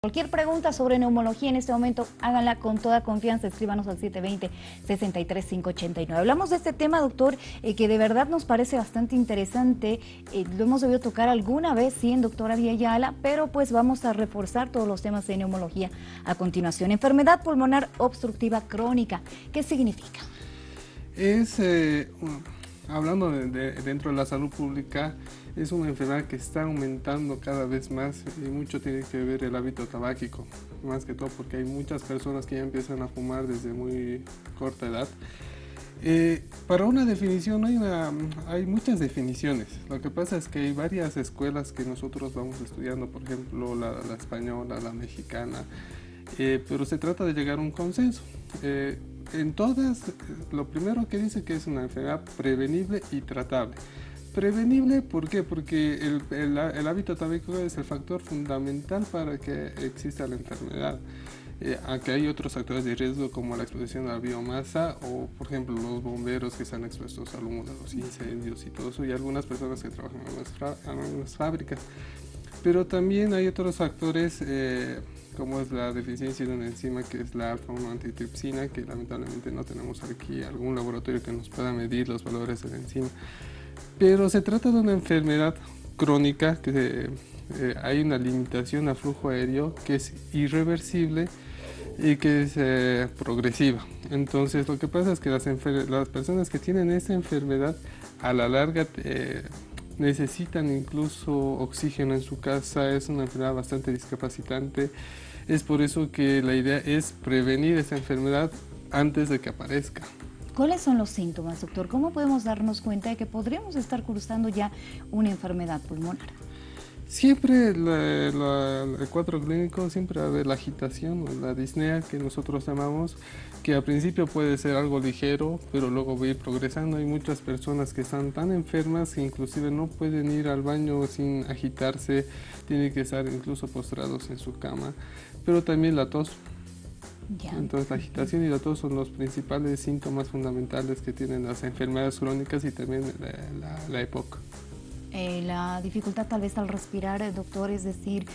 Cualquier pregunta sobre neumología en este momento, háganla con toda confianza, escríbanos al 720-63589. Hablamos de este tema, doctor, que de verdad nos parece bastante interesante. Lo hemos debido tocar alguna vez, sí, en doctora Villayala, pero pues vamos a reforzar todos los temas de neumología a continuación. Enfermedad pulmonar obstructiva crónica, ¿qué significa? Hablando dentro de la salud pública, es una enfermedad que está aumentando cada vez más y mucho tiene que ver el hábito tabáquico, más que todo porque hay muchas personas que ya empiezan a fumar desde muy corta edad. Para una definición hay muchas definiciones. Lo que pasa es que hay varias escuelas que nosotros vamos estudiando, por ejemplo la española, la mexicana, pero se trata de llegar a un consenso. En todas, lo primero que dice que es una enfermedad prevenible y tratable. Prevenible, ¿por qué? Porque el hábito tabáquico es el factor fundamental para que exista la enfermedad. Aunque hay otros factores de riesgo como la exposición a la biomasa o, por ejemplo, los bomberos que están expuestos al humo de los incendios y todo eso, y algunas personas que trabajan en las fábricas. Pero también hay otros factores como es la deficiencia de una enzima que es la alfa-1 antitripsina, que lamentablemente no tenemos aquí algún laboratorio que nos pueda medir los valores de la enzima. Pero se trata de una enfermedad crónica que hay una limitación al flujo aéreo que es irreversible y que es progresiva. Entonces lo que pasa es que las personas que tienen esta enfermedad a la larga necesitan incluso oxígeno en su casa, es una enfermedad bastante discapacitante. Es por eso que la idea es prevenir esta enfermedad antes de que aparezca. ¿Cuáles son los síntomas, doctor? ¿Cómo podemos darnos cuenta de que podríamos estar cursando ya una enfermedad pulmonar? Siempre el cuadro clínico siempre va a haber la agitación o la disnea que nosotros llamamos, que al principio puede ser algo ligero, pero luego va a ir progresando. Hay muchas personas que están tan enfermas que inclusive no pueden ir al baño sin agitarse, tienen que estar incluso postrados en su cama, pero también la tos. Ya. Entonces la agitación y la tos son los principales síntomas fundamentales que tienen las enfermedades crónicas y también la EPOC. La dificultad tal vez al respirar, doctor, es decir,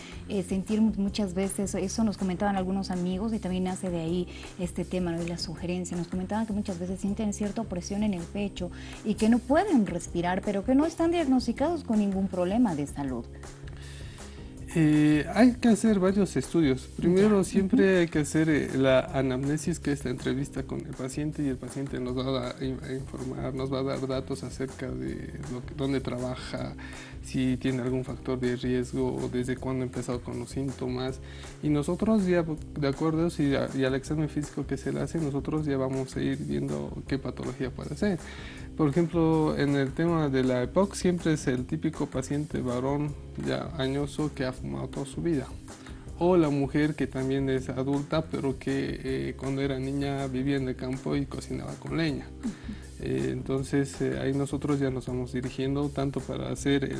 sentir muchas veces, eso nos comentaban algunos amigos y también nace de ahí este tema, ¿no? Y la sugerencia, nos comentaban que muchas veces sienten cierta opresión en el pecho y que no pueden respirar, pero que no están diagnosticados con ningún problema de salud. Hay que hacer varios estudios. Primero, siempre hay que hacer la anamnesis, que es la entrevista con el paciente, y el paciente nos va a informar, nos va a dar datos acerca de dónde trabaja, si tiene algún factor de riesgo o desde cuándo ha empezado con los síntomas. Y nosotros ya, de acuerdo a eso y al examen físico que se le hace, nosotros ya vamos a ir viendo qué patología puede ser. Por ejemplo, en el tema de la EPOC siempre es el típico paciente varón ya añoso que ha fumado toda su vida. O la mujer que también es adulta, pero que cuando era niña vivía en el campo y cocinaba con leña. Entonces ahí nosotros ya nos vamos dirigiendo tanto para hacer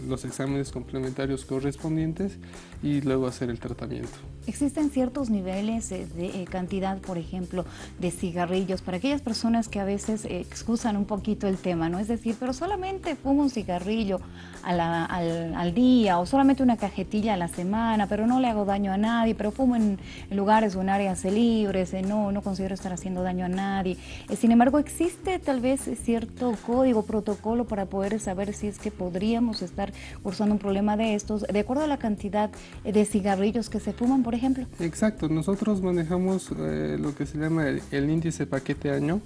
los exámenes complementarios correspondientes y luego hacer el tratamiento. ¿Existen ciertos niveles de cantidad, por ejemplo, de cigarrillos para aquellas personas que a veces excusan un poquito el tema, ¿no? Es decir, pero solamente fumo un cigarrillo al día o solamente una cajetilla a la semana, pero no le hago daño a nadie, pero fumo en lugares o en áreas libres, no considero estar haciendo daño a nadie. Sin embargo, existe tal vez cierto código, protocolo para poder saber si es que podríamos estar cursando un problema de estos, de acuerdo a la cantidad de cigarrillos que se fuman, por ejemplo. Exacto, nosotros manejamos lo que se llama el índice paquete año,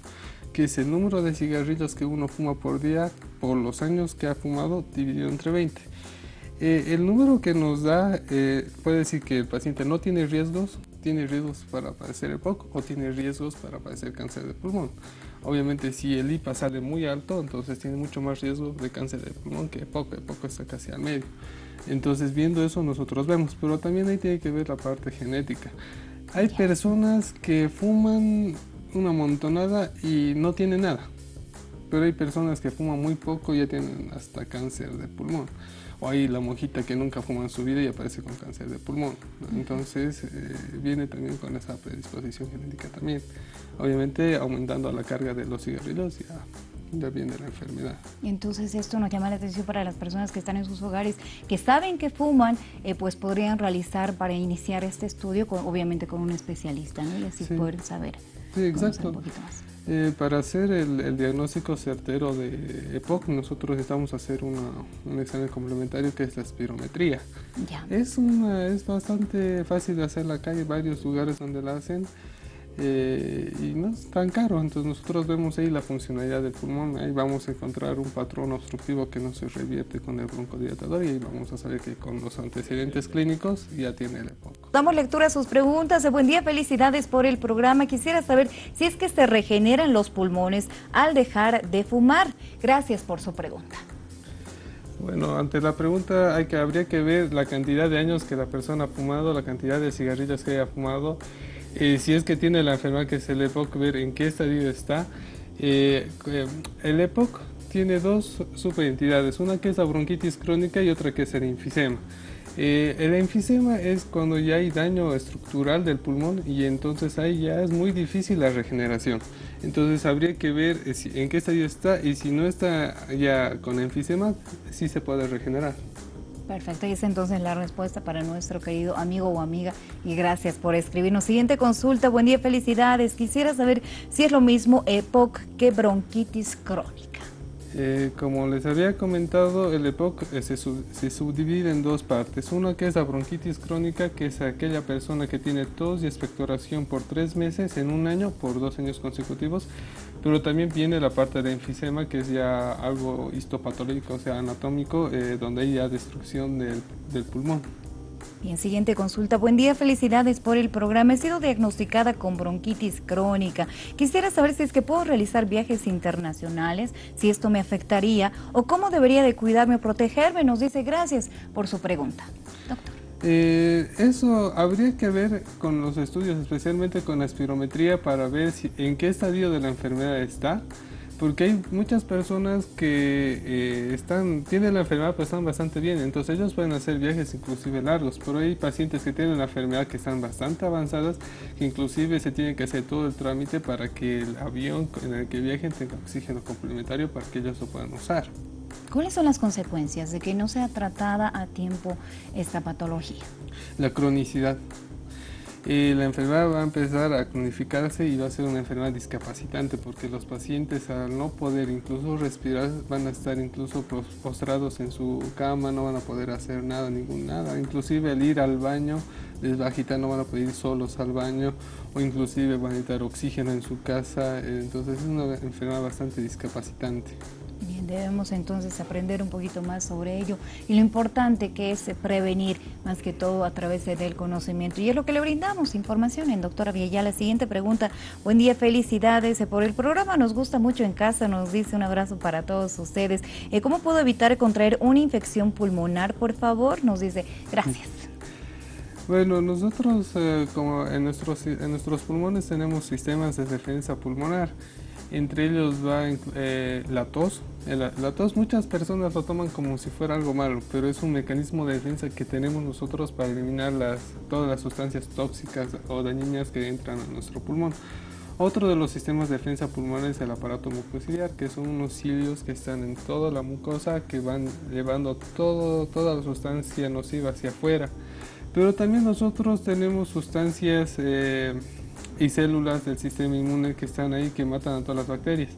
que es el número de cigarrillos que uno fuma por día por los años que ha fumado dividido entre 20. El número que nos da puede decir que el paciente no tiene riesgos para padecer EPOC o tiene riesgos para padecer cáncer de pulmón. Obviamente si el IPA sale muy alto, entonces tiene mucho más riesgo de cáncer de pulmón que EPOC. EPOC está casi al medio. Entonces viendo eso nosotros vemos, pero también ahí tiene que ver la parte genética. Hay personas que fuman una montonada y no tienen nada, pero hay personas que fuman muy poco y ya tienen hasta cáncer de pulmón. O hay la monjita que nunca fuma en su vida y aparece con cáncer de pulmón. Entonces viene también con esa predisposición genética también. Obviamente aumentando la carga de los cigarrillos ya ya viene la enfermedad. Entonces esto nos llama la atención para las personas que están en sus hogares, que saben que fuman, pues podrían realizar para iniciar este estudio, obviamente con un especialista, ¿no? Y así Sí. poder saber. Sí, exacto. Un poquito más. Para hacer el diagnóstico certero de EPOC, nosotros necesitamos hacer un examen complementario que es la espirometría. Ya. Es bastante fácil de hacer acá, hay varios lugares donde la hacen y no es tan caro. Entonces nosotros vemos ahí la funcionalidad del pulmón, ahí vamos a encontrar un patrón obstructivo que no se revierte con el broncodilatador y ahí vamos a saber que con los antecedentes clínicos ya tiene el EPOC. Damos lectura a sus preguntas. Buen día, felicidades por el programa. Quisiera saber si es que se regeneran los pulmones al dejar de fumar. Gracias por su pregunta. Bueno, ante la pregunta habría que ver la cantidad de años que la persona ha fumado, la cantidad de cigarrillos que haya fumado, si es que tiene la enfermedad que es el EPOC, ver en qué estadio está. El EPOC tiene dos subentidades, una que es la bronquitis crónica y otra que es el enfisema. El enfisema es cuando ya hay daño estructural del pulmón y entonces ahí ya es muy difícil la regeneración. Entonces habría que ver en qué estadio está y si no está ya con enfisema, sí se puede regenerar. Perfecto, y es entonces la respuesta para nuestro querido amigo o amiga y gracias por escribirnos. Siguiente consulta, buen día, felicidades. Quisiera saber si es lo mismo EPOC que bronquitis crónica. Como les había comentado, el EPOC se subdivide en dos partes. Una que es la bronquitis crónica, que es aquella persona que tiene tos y expectoración por 3 meses en un año, por 2 años consecutivos. Pero también viene la parte de enfisema, que es ya algo histopatológico, o sea, anatómico, donde hay ya destrucción del pulmón. Bien, siguiente consulta. Buen día, felicidades por el programa. He sido diagnosticada con bronquitis crónica. Quisiera saber si es que puedo realizar viajes internacionales, si esto me afectaría o cómo debería de cuidarme o protegerme. Nos dice gracias por su pregunta. Doctor. Eso habría que ver con los estudios, especialmente con la espirometría, para ver en qué estadio de la enfermedad está. Porque hay muchas personas que tienen la enfermedad pero están bastante bien, entonces ellos pueden hacer viajes inclusive largos, pero hay pacientes que tienen la enfermedad que están bastante avanzadas, que inclusive se tienen que hacer todo el trámite para que el avión en el que viajen tenga oxígeno complementario para que ellos lo puedan usar. ¿Cuáles son las consecuencias de que no sea tratada a tiempo esta patología? La cronicidad. La enfermedad va a empezar a cronificarse y va a ser una enfermedad discapacitante porque los pacientes al no poder incluso respirar van a estar incluso postrados en su cama, no van a poder hacer nada, nada, inclusive al ir al baño les va a agitar, no van a poder ir solos al baño o inclusive van a necesitar oxígeno en su casa, entonces es una enfermedad bastante discapacitante. Bien, debemos entonces aprender un poquito más sobre ello y lo importante que es prevenir, más que todo a través del conocimiento. Y es lo que le brindamos, información en Doctora Villayala. La siguiente pregunta, buen día, felicidades por el programa, nos gusta mucho en casa, nos dice un abrazo para todos ustedes. ¿Cómo puedo evitar contraer una infección pulmonar, por favor? Nos dice, gracias. Bueno, nosotros como en nuestros pulmones tenemos sistemas de defensa pulmonar. Entre ellos va la tos. La tos muchas personas lo toman como si fuera algo malo, pero es un mecanismo de defensa que tenemos nosotros para eliminar todas las sustancias tóxicas o dañinas que entran a nuestro pulmón. Otro de los sistemas de defensa pulmonar es el aparato mucociliar, que son unos cilios que están en toda la mucosa que van llevando toda la sustancia nociva hacia afuera. Pero también nosotros tenemos sustancias y células del sistema inmune que están ahí que matan a todas las bacterias.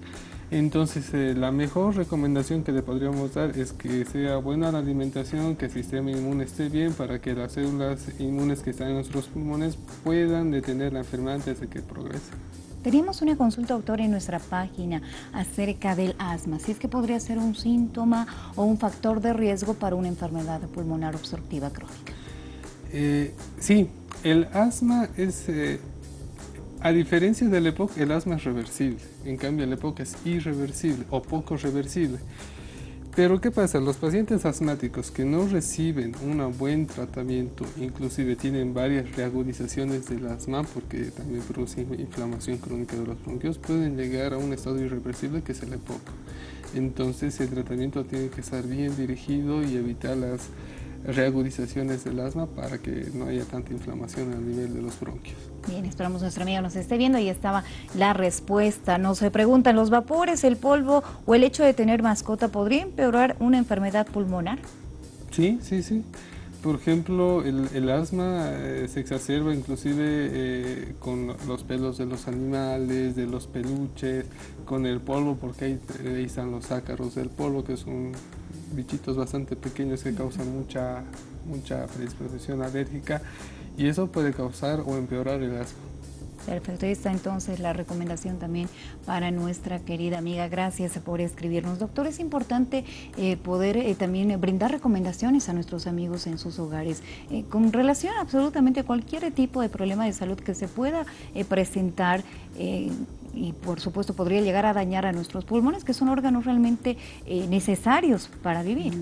Entonces la mejor recomendación que le podríamos dar es que sea buena la alimentación, que el sistema inmune esté bien para que las células inmunes que están en nuestros pulmones puedan detener la enfermedad antes de que progrese. Teníamos una consulta, doctor, en nuestra página acerca del asma, si es que podría ser un síntoma o un factor de riesgo para una enfermedad pulmonar obstructiva crónica. Sí, el asma es... A diferencia del EPOC, el asma es reversible, en cambio el EPOC es irreversible o poco reversible. Pero ¿qué pasa? Los pacientes asmáticos que no reciben un buen tratamiento, inclusive tienen varias reagudizaciones del asma porque también produce inflamación crónica de los bronquios, pueden llegar a un estado irreversible que es el EPOC. Entonces el tratamiento tiene que estar bien dirigido y evitar reagudizaciones del asma para que no haya tanta inflamación a nivel de los bronquios. Bien, esperamos nuestra amiga nos esté viendo y estaba la respuesta. Nos preguntan, ¿los vapores, el polvo o el hecho de tener mascota podría empeorar una enfermedad pulmonar? Sí, sí, sí. Por ejemplo, el asma se exacerba inclusive con los pelos de los animales, de los peluches, con el polvo, porque ahí están los ácaros del polvo, que son bichitos bastante pequeños que causan mucha predisposición alérgica, y eso puede causar o empeorar el asma. Perfecto, ahí está entonces la recomendación también para nuestra querida amiga. Gracias por escribirnos. Doctor, es importante poder también brindar recomendaciones a nuestros amigos en sus hogares con relación a absolutamente cualquier tipo de problema de salud que se pueda presentar y por supuesto podría llegar a dañar a nuestros pulmones, que son órganos realmente necesarios para vivir.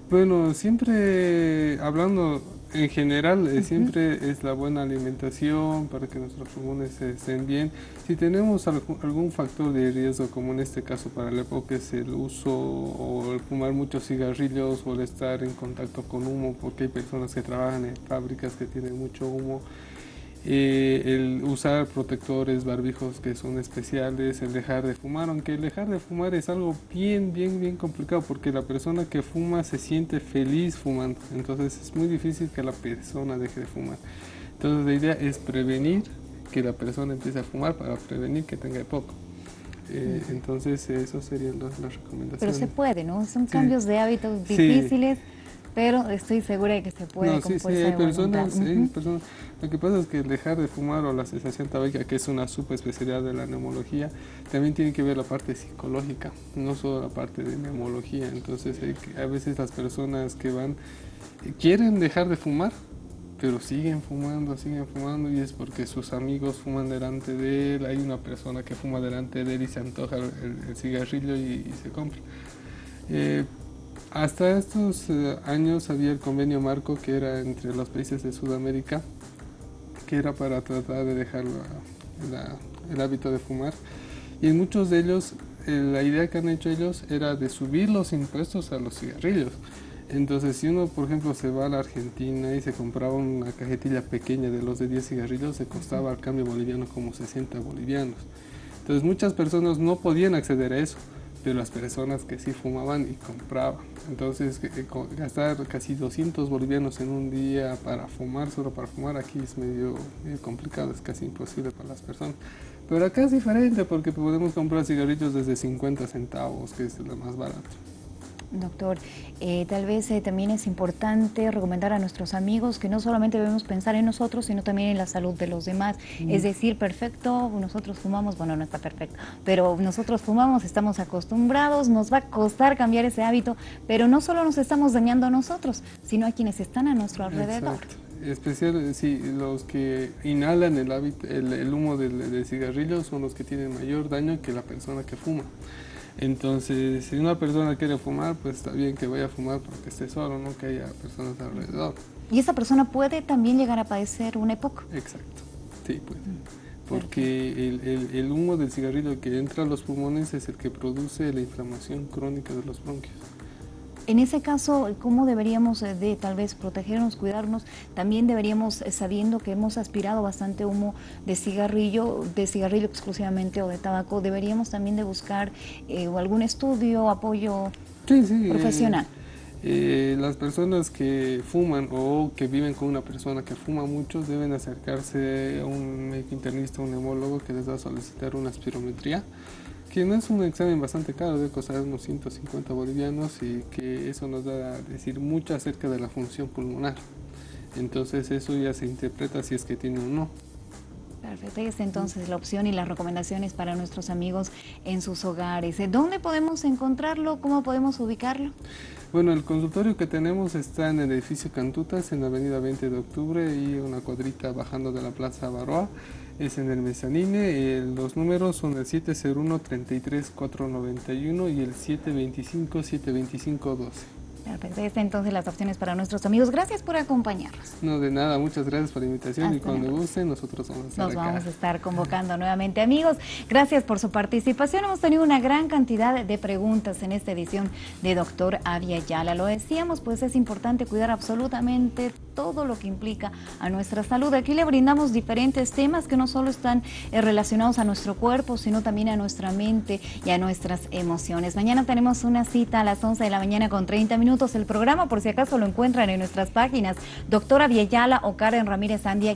Bueno, siempre hablando en general, siempre es la buena alimentación para que nuestros pulmones estén bien. Si tenemos algún factor de riesgo, como en este caso para la época es el uso o el fumar muchos cigarrillos o el estar en contacto con humo, porque hay personas que trabajan en fábricas que tienen mucho humo, el usar protectores, barbijos que son especiales, el dejar de fumar, aunque el dejar de fumar es algo bien complicado porque la persona que fuma se siente feliz fumando, entonces es muy difícil que la persona deje de fumar. Entonces la idea es prevenir que la persona empiece a fumar para prevenir que tenga poco. Entonces eso serían las recomendaciones. Pero se puede, ¿no? Son cambios de hábitos difíciles. Sí. Pero estoy segura de que se puede con fuerza de voluntad. Hay personas. Lo que pasa es que el dejar de fumar o la cesación tabáquica, que es una subespecialidad de la neumología, también tiene que ver la parte psicológica, no solo la parte de neumología. Entonces a veces las personas que quieren dejar de fumar, pero siguen fumando y es porque sus amigos fuman delante de él, hay una persona que fuma delante de él y se antoja el cigarrillo y se compra. Hasta estos años había el convenio marco que era entre los países de Sudamérica, que era para tratar de dejar el hábito de fumar, y en muchos de ellos la idea que han hecho ellos era de subir los impuestos a los cigarrillos. Entonces si uno por ejemplo se va a la Argentina y se compraba una cajetilla pequeña de los de 10 cigarrillos, se costaba al cambio boliviano como 60 bolivianos. Entonces muchas personas no podían acceder a eso, pero las personas que sí fumaban y compraban. Entonces gastar casi 200 bolivianos en un día para fumar, solo para fumar, aquí es medio complicado, es casi imposible para las personas. Pero acá es diferente porque podemos comprar cigarrillos desde 50 centavos, que es lo más barato. Doctor, tal vez también es importante recomendar a nuestros amigos que no solamente debemos pensar en nosotros, sino también en la salud de los demás. Es decir, perfecto, nosotros fumamos, bueno, no está perfecto, pero nosotros fumamos, estamos acostumbrados, nos va a costar cambiar ese hábito, pero no solo nos estamos dañando a nosotros, sino a quienes están a nuestro alrededor. Exacto. Especial, sí, los que inhalan el humo del cigarrillo son los que tienen mayor daño que la persona que fuma. Entonces, si una persona quiere fumar, pues está bien que vaya a fumar porque esté solo, no que haya personas alrededor. ¿Y esa persona puede también llegar a padecer una EPOC? Exacto, sí, puede. Porque el humo del cigarrillo que entra a los pulmones es el que produce la inflamación crónica de los bronquios. En ese caso, ¿cómo deberíamos de tal vez protegernos, cuidarnos? También deberíamos, sabiendo que hemos aspirado bastante humo de cigarrillo exclusivamente o de tabaco, deberíamos también de buscar algún estudio, apoyo profesional. Las personas que fuman o que viven con una persona que fuma mucho deben acercarse a un médico internista, un neumólogo que les va a solicitar una espirometría, que no es un examen bastante caro, debe costar unos 150 bolivianos y que eso nos da a decir mucho acerca de la función pulmonar. Entonces eso ya se interpreta si es que tiene o no. Perfecto, y está entonces la opción y las recomendaciones para nuestros amigos en sus hogares. ¿Dónde podemos encontrarlo? ¿Cómo podemos ubicarlo? Bueno, el consultorio que tenemos está en el edificio Cantutas, en la avenida 20 de octubre y una cuadrita bajando de la Plaza Baroa. Es en el mezanine, los números son el 701-33491 y el 725-725-12. Perfecto. Estas entonces las opciones para nuestros amigos. Gracias por acompañarnos. No, de nada, muchas gracias por la invitación. Hasta y cuando luego. gusten, nosotros vamos a estar Nos acá. vamos a estar convocando nuevamente, amigos. Gracias por su participación. Hemos tenido una gran cantidad de preguntas en esta edición de Doctor Avia Yala. Lo decíamos, pues es importante cuidar absolutamente todo lo que implica a nuestra salud. Aquí le brindamos diferentes temas que no solo están relacionados a nuestro cuerpo, sino también a nuestra mente y a nuestras emociones. Mañana tenemos una cita a las 11 de la mañana con 30 minutos. El programa, por si acaso, lo encuentran en nuestras páginas, Doctora Avia Yala o Karen Ramírez Andia,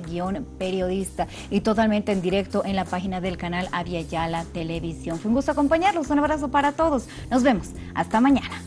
_periodista, y totalmente en directo en la página del canal Avia Yala Televisión. Fue un gusto acompañarlos. Un abrazo para todos. Nos vemos. Hasta mañana.